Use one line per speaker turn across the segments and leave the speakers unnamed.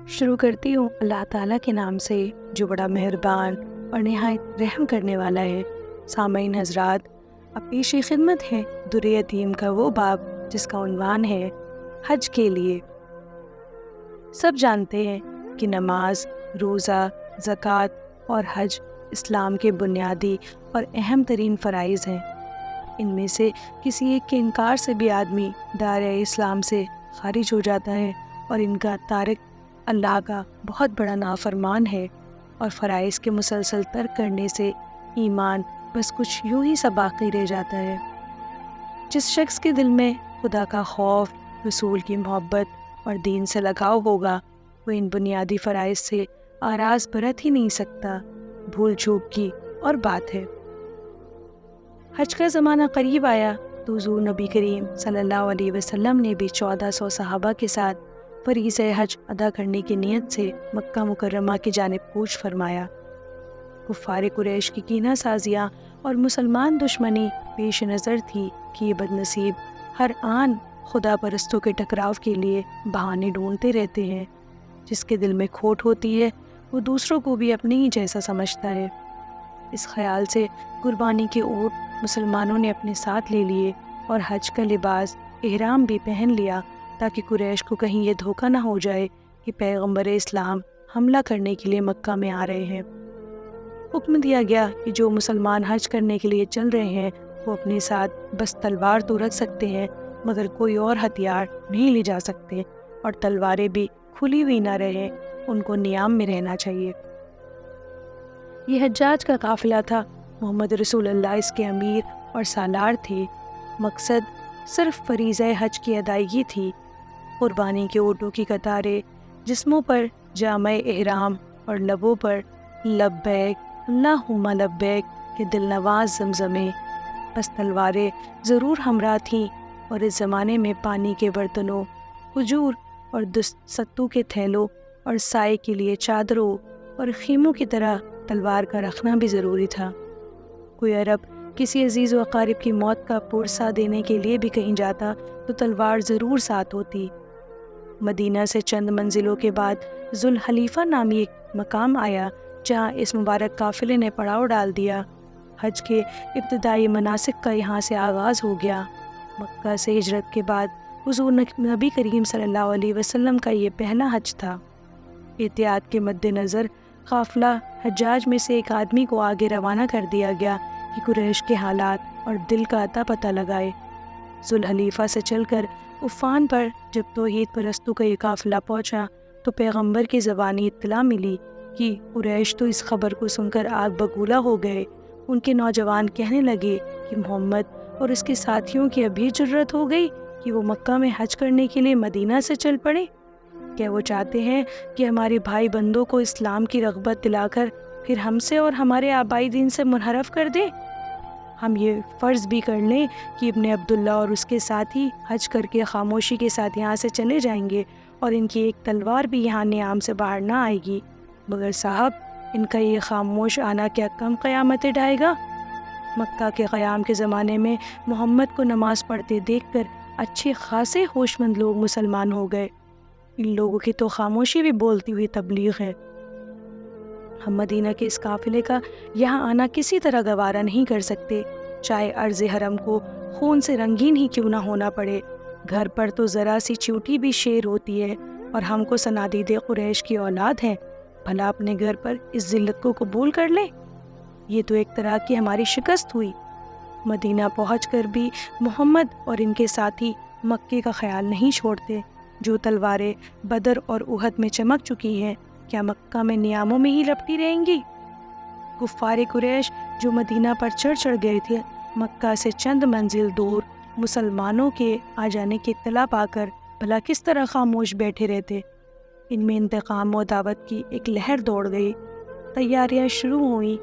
شروع کرتی ہوں اللہ تعالیٰ کے نام سے جو بڑا مہربان اور نہایت رحم کرنے والا ہے۔ سامعین حضرات، اب پیش خدمت ہے در یتیم کا وہ باب جس کا عنوان ہے حج کے لیے۔ سب جانتے ہیں کہ نماز، روزہ، زکوٰۃ اور حج اسلام کے بنیادی اور اہم ترین فرائض ہیں۔ ان میں سے کسی ایک کے انکار سے بھی آدمی دائرۂ اسلام سے خارج ہو جاتا ہے اور ان کا تارک اللہ کا بہت بڑا نافرمان ہے، اور فرائض کے مسلسل ترک کرنے سے ایمان بس کچھ یوں ہی سا باقی رہ جاتا ہے۔ جس شخص کے دل میں خدا کا خوف، رسول کی محبت اور دین سے لگاؤ ہوگا، وہ ان بنیادی فرائض سے آراز برت ہی نہیں سکتا۔ بھول چوک کی اور بات ہے۔ حج کا زمانہ قریب آیا تو حضور نبی کریم صلی اللہ علیہ وسلم نے بھی 1400 صحابہ کے ساتھ فریضہ حج ادا کرنے کی نیت سے مکہ مکرمہ کی جانب کوچ فرمایا۔ کفار قریش کی کینہ سازیاں اور مسلمان دشمنی پیش نظر تھی کہ یہ بدنصیب ہر آن خدا پرستوں کے ٹکراؤ کے لیے بہانے ڈھونڈتے رہتے ہیں۔ جس کے دل میں کھوٹ ہوتی ہے وہ دوسروں کو بھی اپنے ہی جیسا سمجھتا ہے۔ اس خیال سے قربانی کے اونٹ مسلمانوں نے اپنے ساتھ لے لیے اور حج کا لباس احرام بھی پہن لیا تاکہ قریش کو کہیں یہ دھوکہ نہ ہو جائے کہ پیغمبر اسلام حملہ کرنے کے لیے مکہ میں آ رہے ہیں۔ حکم دیا گیا کہ جو مسلمان حج کرنے کے لیے چل رہے ہیں وہ اپنے ساتھ بس تلوار تو رکھ سکتے ہیں، مگر کوئی اور ہتھیار نہیں لے جا سکتے، اور تلواریں بھی کھلی ہوئی نہ رہیں، ان کو نیام میں رہنا چاہیے۔ یہ حجاج کا قافلہ تھا۔ محمد رسول اللہ اس کے امیر اور سالار تھے۔ مقصد صرف فریضہ حج کی ادائیگی تھی۔ قربانی کے اونٹوں کی قطاریں، جسموں پر جامع احرام اور لبوں پر لبیک اللہم لبیک کے دلنواز زمزمے۔ بس تلواریں ضرور ہمراہ تھیں، اور اس زمانے میں پانی کے برتنوں، کھجور اور ستو کے تھیلوں اور سائے کے لیے چادروں اور خیموں کی طرح تلوار کا رکھنا بھی ضروری تھا۔ کوئی عرب کسی عزیز و اقارب کی موت کا پرسہ دینے کے لیے بھی کہیں جاتا تو تلوار ضرور ساتھ ہوتی۔ مدینہ سے چند منزلوں کے بعد ذوالحلیفہ نامی ایک مقام آیا جہاں اس مبارک قافلے نے پڑاؤ ڈال دیا۔ حج کے ابتدائی مناسک کا یہاں سے آغاز ہو گیا۔ مکہ سے ہجرت کے بعد حضور نبی کریم صلی اللہ علیہ وسلم کا یہ پہلا حج تھا۔ احتیاط کے مد نظر قافلہ حجاج میں سے ایک آدمی کو آگے روانہ کر دیا گیا کہ قریش کے حالات اور دل کا اتا پتہ لگائے۔ ذوالحلیفہ سے چل کر عفان پر جب توحید پرستوں کا یہ قافلہ پہنچا تو پیغمبر کی زبانی اطلاع ملی کہ قریش تو اس خبر کو سن کر آگ بگولا ہو گئے۔ ان کے نوجوان کہنے لگے کہ محمد اور اس کے ساتھیوں کی ابھی جرت ہو گئی کہ وہ مکہ میں حج کرنے کے لیے مدینہ سے چل پڑے۔ کیا وہ چاہتے ہیں کہ ہمارے بھائی بندوں کو اسلام کی رغبت دلا کر پھر ہم سے اور ہمارے آبائی دین سے منحرف کر دیں؟ ہم یہ فرض بھی کر لیں کہ ابن عبداللہ اور اس کے ساتھی حج کر کے خاموشی کے ساتھ یہاں سے چلے جائیں گے اور ان کی ایک تلوار بھی یہاں نیام سے باہر نہ آئے گی، مگر صاحب ان کا یہ خاموش آنا کیا کم قیامتیں ڈھائے گا؟ مکہ کے قیام کے زمانے میں محمد کو نماز پڑھتے دیکھ کر اچھے خاصے ہوش مند لوگ مسلمان ہو گئے۔ ان لوگوں کی تو خاموشی بھی بولتی ہوئی تبلیغ ہے۔ ہم مدینہ کے اس قافلے کا یہاں آنا کسی طرح گوارا نہیں کر سکتے، چاہے عرض حرم کو خون سے رنگین ہی کیوں نہ ہونا پڑے۔ گھر پر تو ذرا سی چیوٹی بھی شیر ہوتی ہے، اور ہم کو صنادید قریش کی اولاد ہیں، بھلا اپنے گھر پر اس ذلت کو قبول کر لیں؟ یہ تو ایک طرح کی ہماری شکست ہوئی۔ مدینہ پہنچ کر بھی محمد اور ان کے ساتھی مکے کا خیال نہیں چھوڑتے۔ جو تلواریں بدر اور احد میں چمک چکی ہیں، کیا مکہ میں نیاموں میں ہی لپٹی رہیں گی؟ کفار قریش جو مدینہ پر چڑھ گئے تھے، مکہ سے چند منزل دور مسلمانوں کے آ جانے کی اطلاع پا کر بھلا کس طرح خاموش بیٹھے رہتے؟ ان میں انتقام و دعوت کی ایک لہر دوڑ گئی۔ تیاریاں شروع ہوئیں۔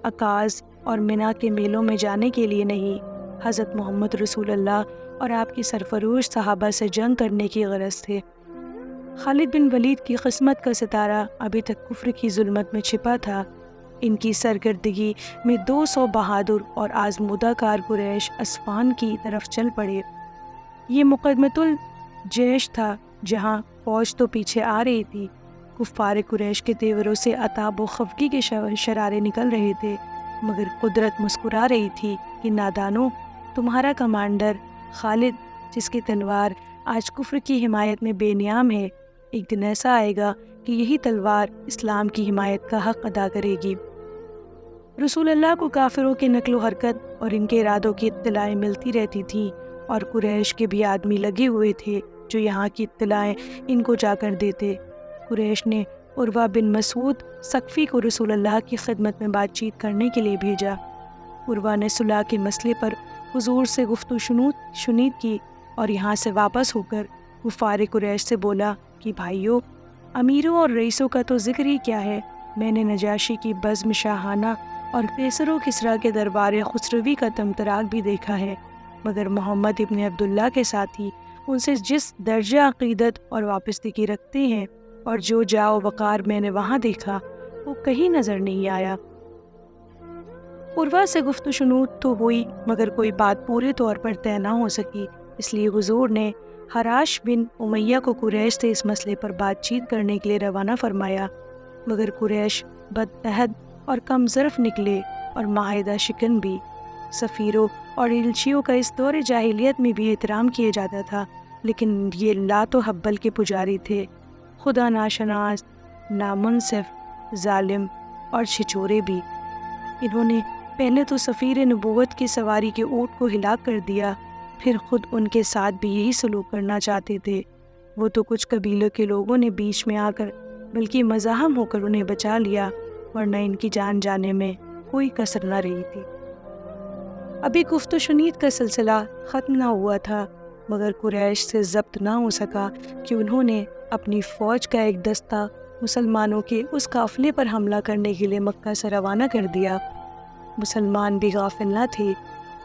عکاظ اور منی کے میلوں میں جانے کے لیے نہیں، حضرت محمد رسول اللہ اور آپ کی سرفروش صحابہ سے جنگ کرنے کی غرض تھے۔ خالد بن ولید کی قسمت کا ستارہ ابھی تک کفر کی ظلمت میں چھپا تھا۔ ان کی سرگردگی میں 200 بہادر اور آزمودہ کار قریش اسفان کی طرف چل پڑے۔ یہ مقدمۃ الجیش تھا، جہاں فوج تو پیچھے آ رہی تھی، کفار قریش کے تیوروں سے عتاب و خفگی کے شرارے نکل رہے تھے، مگر قدرت مسکرا رہی تھی کہ نادانو، تمہارا کمانڈر خالد، جس کی تلوار آج کفر کی حمایت میں بے نیام ہے، ایک دن ایسا آئے گا کہ یہی تلوار اسلام کی حمایت کا حق ادا کرے گی۔ رسول اللہ کو کافروں کے نقل و حرکت اور ان کے ارادوں کی اطلاعیں ملتی رہتی تھیں، اور قریش کے بھی آدمی لگے ہوئے تھے جو یہاں کی اطلاعیں ان کو جا کر دیتے۔ قریش نے عروہ بن مسعود ثقفی کو رسول اللہ کی خدمت میں بات چیت کرنے کے لیے بھیجا۔ عروہ نے صلح کے مسئلے پر حضور سے گفت و شنید کی اور یہاں سے واپس ہو کر کفار قریش سے بولا کہ بھائیو، امیروں اور رئیسوں کا تو ذکر ہی کیا ہے، میں نے نجاشی کی بزم شاہانہ اور قیصر و کسریٰ کے دربار خسروی کا طمطراق بھی دیکھا ہے، مگر محمد ابن عبداللہ کے ساتھی ان سے جس درجہ عقیدت اور وابستگی رکھتے ہیں اور جو جاؤ وقار میں نے وہاں دیکھا وہ کہیں نظر نہیں آیا۔ عروہ سے گفت و شنود تو ہوئی، مگر کوئی بات پورے طور پر طے نہ ہو سکی، اس لیے حضور نے حراش بن امیہ کو قریش سے اس مسئلے پر بات چیت کرنے کے لیے روانہ فرمایا، مگر قریش بدعہد اور کم ظرف نکلے اور معاہدہ شکن بھی۔ سفیروں اور ایلچیوں کا اس دور جاہلیت میں بھی احترام کیا جاتا تھا، لیکن یہ لات و حبل کے پجاری تھے، خدا ناشناس، نامنصف، ظالم اور چھچورے بھی۔ انہوں نے پہلے تو سفیر نبوت کی سواری کے اونٹ کو ہلاک کر دیا، پھر خود ان کے ساتھ بھی یہی سلوک کرنا چاہتے تھے۔ وہ تو کچھ قبیلوں کے لوگوں نے بیچ میں آ کر بلکہ مزاحم ہو کر انہیں بچا لیا، ورنہ ان کی جان جانے میں کوئی کسر نہ رہی تھی۔ ابھی گفت و شنید کا سلسلہ ختم نہ ہوا تھا، مگر قریش سے ضبط نہ ہو سکا کہ انہوں نے اپنی فوج کا ایک دستہ مسلمانوں کے اس قافلے پر حملہ کرنے کے لیے مکہ سے روانہ کر دیا۔ مسلمان بھی غافل نہ تھے،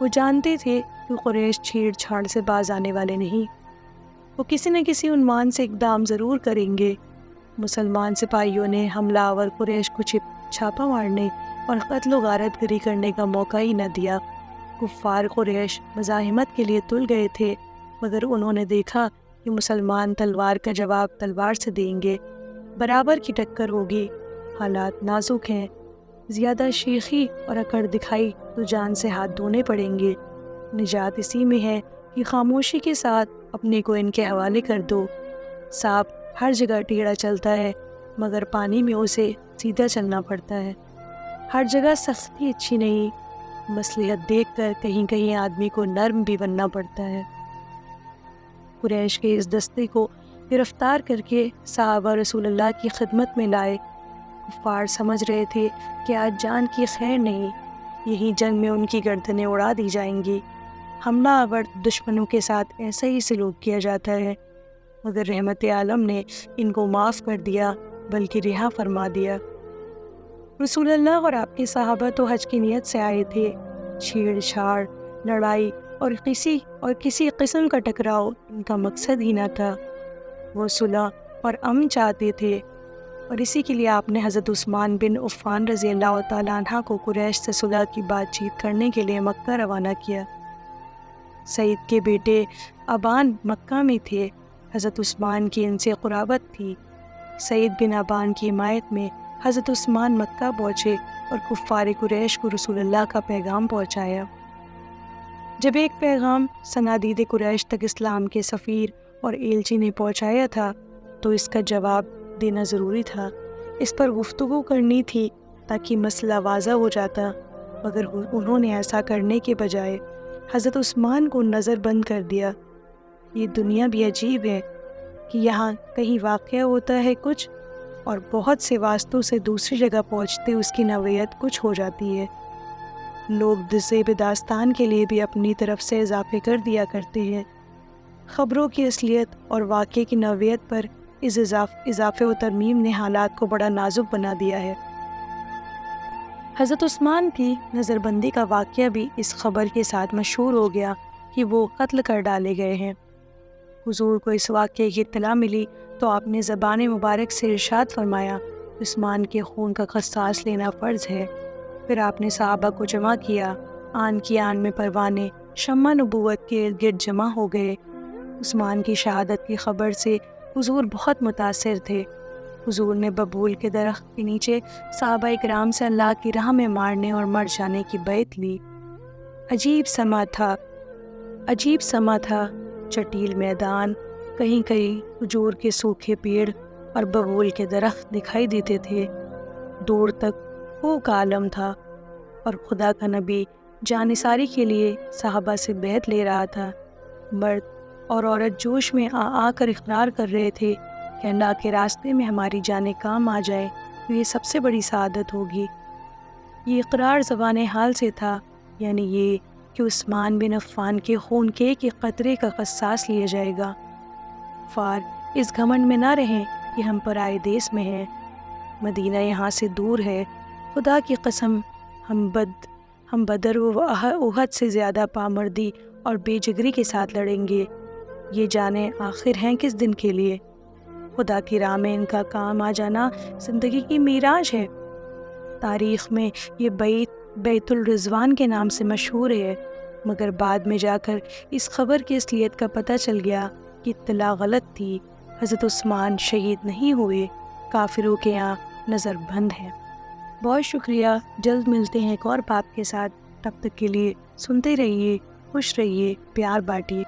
وہ جانتے تھے کہ قریش چھیڑ چھاڑ سے باز آنے والے نہیں، وہ کسی نہ کسی عنوان سے اقدام ضرور کریں گے۔ مسلمان سپاہیوں نے حملہ آور قریش کو چھاپا مارنے اور قتل و غارت گری کرنے کا موقع ہی نہ دیا۔ کفار قریش مزاحمت کے لیے تل گئے تھے، مگر انہوں نے دیکھا کہ مسلمان تلوار کا جواب تلوار سے دیں گے، برابر کی ٹکر ہوگی، حالات نازک ہیں، زیادہ شیخی اور اکڑ دکھائی تو جان سے ہاتھ دھونے پڑیں گے۔ نجات اسی میں ہے کہ خاموشی کے ساتھ اپنے کو ان کے حوالے کر دو۔ سانپ ہر جگہ ٹیڑھا چلتا ہے، مگر پانی میں اسے سیدھا چلنا پڑتا ہے۔ ہر جگہ سختی اچھی نہیں، مصلحت دیکھ کر کہیں کہیں آدمی کو نرم بھی بننا پڑتا ہے۔ قریش کے اس دستے کو گرفتار کر کے صحابہ رسول اللہ کی خدمت میں لائے۔ کفار سمجھ رہے تھے کہ آج جان کی خیر نہیں، یہی جنگ میں ان کی گردنیں اڑا دی جائیں گی۔ حملہ آور دشمنوں کے ساتھ ایسا ہی سلوک کیا جاتا ہے، مگر رحمت عالم نے ان کو معاف کر دیا، بلکہ رہا فرما دیا۔ رسول اللہ اور آپ کے صحابہ تو حج کی نیت سے آئے تھے، چھیڑ چھاڑ، لڑائی اور کسی قسم کا ٹکراؤ ان کا مقصد ہی نہ تھا۔ وہ صلح اور امن چاہتے تھے، اور اسی کے لیے آپ نے حضرت عثمان بن عفان رضی اللہ تعالیٰ عنہ کو قریش سے صلح کی بات چیت کرنے کے لیے مکہ روانہ کیا۔ سعید کے بیٹے ابان مکہ میں تھے، حضرت عثمان کی ان سے قرابت تھی۔ سعید بن ابان کی حمایت میں حضرت عثمان مکہ پہنچے اور کفار قریش کو رسول اللہ کا پیغام پہنچایا۔ جب ایک پیغام صنادید قریش تک اسلام کے سفیر اور ایلچی نے پہنچایا تھا تو اس کا جواب دینا ضروری تھا، اس پر گفتگو کرنی تھی تاکہ مسئلہ واضح ہو جاتا، مگر انہوں نے ایسا کرنے کے بجائے حضرت عثمان کو نظر بند کر دیا۔ یہ دنیا بھی عجیب ہے کہ یہاں کہیں واقعہ ہوتا ہے کچھ، اور بہت سے واسطوں سے دوسری جگہ پہنچتے اس کی نوعیت کچھ ہو جاتی ہے۔ لوگ ذیب داستان کے لیے بھی اپنی طرف سے اضافے کر دیا کرتے ہیں۔ خبروں کی اصلیت اور واقعے کی نوعیت پر اس اضافے و ترمیم نے حالات کو بڑا نازک بنا دیا ہے۔ حضرت عثمان کی نظر بندی کا واقعہ بھی اس خبر کے ساتھ مشہور ہو گیا کہ وہ قتل کر ڈالے گئے ہیں۔ حضور کو اس واقعے کی اطلاع ملی تو آپ نے زبان مبارک سے ارشاد فرمایا، عثمان کے خون کا قصاص لینا فرض ہے۔ پھر آپ نے صحابہ کو جمع کیا، آن کی آن میں پروانے شمع نبوت کے ارد گرد جمع ہو گئے۔ عثمان کی شہادت کی خبر سے حضور بہت متاثر تھے۔ حضور نے ببول کے درخت کے نیچے صحابہ اکرام سے اللہ کی راہ میں مارنے اور مر جانے کی بیعت لی۔ عجیب سما تھا، چٹیل میدان، کہیں کہیں کھجور کے سوکھے پیڑ اور ببول کے درخت دکھائی دیتے تھے۔ دور تک خوب عالم تھا اور خدا کا نبی جانثاری کے لیے صحابہ سے بیعت لے رہا تھا۔ مرد اور عورت جوش میں آ کر اقرار کر رہے تھے کہ اللہ کے راستے میں ہماری جانیں کام آ جائے تو یہ سب سے بڑی سعادت ہوگی۔ یہ اقرار زبان حال سے تھا، یعنی یہ کہ عثمان بن عفان کے خون کے ایک قطرے کا قصاص لیا جائے گا۔ کفار اس گھمنڈ میں نہ رہیں کہ ہم پرائے دیس میں ہیں، مدینہ یہاں سے دور ہے، خدا کی قسم ہم بدر و احد سے زیادہ پامردی اور بے جگری کے ساتھ لڑیں گے۔ یہ جانیں آخر ہیں کس دن کے لیے؟ خدا کی راہ میں ان کا کام آ جانا زندگی کی میراث ہے۔ تاریخ میں یہ بیت الرضوان کے نام سے مشہور ہے، مگر بعد میں جا کر اس خبر کی اصلیت کا پتہ چل گیا کہ اطلاع غلط تھی۔ حضرت عثمان شہید نہیں ہوئے، کافروں کے یہاں نظر بند ہے۔ بہت شکریہ، جلد ملتے ہیں ایک اور باب کے ساتھ، تب تک کے لیے سنتے رہیے، خوش رہیے، پیار بانٹیے۔